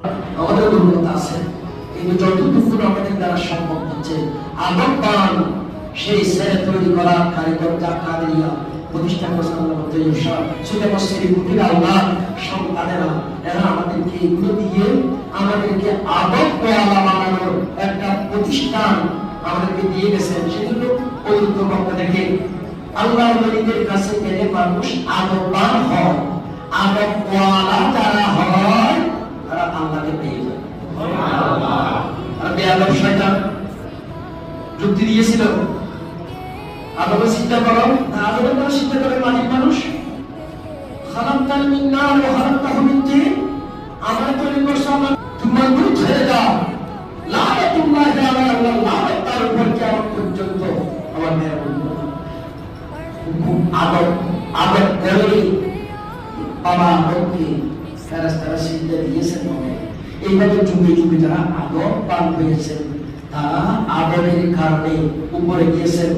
আমাদের দুর্বলতা আছে, কিন্তু যতটুকু আমাদের দ্বারা সম্ভব হচ্ছে আদববান সেই ছেলে তৈরি করা কারিগর কাদেরিয়া প্রতিষ্ঠা করেছেন আল্লাহ সন্তানেরা, এরা আমাদেরকে এগুলো দিয়ে আমাদেরকে আদবওয়ালা বানানোর একটা প্রতিষ্ঠান আমাদেরকে দিয়ে গেছেন। সেজন্য পবিত্র গ্রন্থ থেকে আল্লাহর ওলিদের কাছে গেলে মানুষ আদববান হয়, আদবওয়ালা যারা হয় তারা আল্লাহকে পেয়ে যায়। আর বেয়াদব শয়তান যুক্তি দিয়েছিল, আদবের চিন্তা করো, আদবের কথা চিন্তা করে মালিক মানুষ, খালাকতাল মিন নার ওয়া খালাকতাহু মিন তিন, আমার তৈরি করছো আমার তোমার দুধ হয়ে যাও, লানাতুল্লাহি আলাইহি লানাত তার উপর কিয়ামত পর্যন্ত। আমার মেয়ে বলল খুব আদব করে বাবা আদবকে ফেরেশতারা সিজদা দিয়েছেন। এইভাবে যুগে যুগে যারা আদব পান হয়েছেন তারা আদবের কারণে উপরে গিয়েছেন।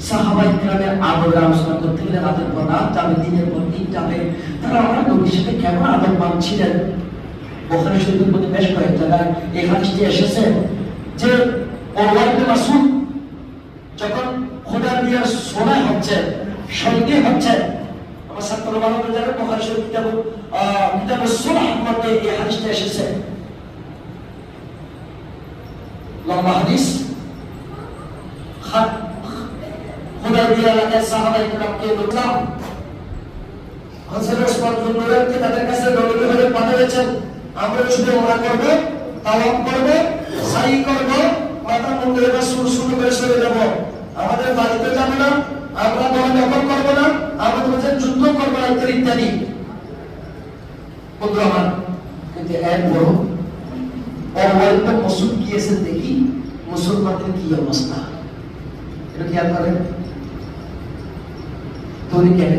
সাহাবায়ে কেরামের আদবের আলোচনা করতে গেলে রাতের পর রাত যাবে, দিনের পর দিন যাবে। তারা আমার নবীর সাথে কেমন আদব মানছিলেন, বুখারী শরীফের মধ্যে বেশ কয়েক জায়গায় এই হাদিসটি এসেছে যে উরওয়া ইবনে মাসউদ যখন হুদায়বিয়ার সময় হচ্ছে, সন্ধি হচ্ছে, আমার ছাত্র বান্ধবরা যারা বুখারী শরীফ কিতাব সুলহ মধ্যে এই হাদিসটি এসেছে, লম্বা হাদিস। হুদায়বিয়া এলাকায় সাহাবায়ে কেরামকে বললাম হযরত ওসমান রাদিয়াল্লাহু তাদের কাছে নবী হয়ে পাঠিয়েছেন, আমরা শুধু ওমরা করব, তাওয়াফ করব, সাই করব, মাথা মুন্ডে শুরু করে চলে যাব, আমাদের বাড়িতে যাব না, আমরা দখল করব না, আমরা তোমাদের যুদ্ধ করব না, ইত্যাদি। বন্ধু আমার, কিন্তু এর বড় অল্প মসুদ গিয়েছেন দেখি মুসলমানদের কি অবস্থা, এটা খেয়াল করেন। তৈরি কেন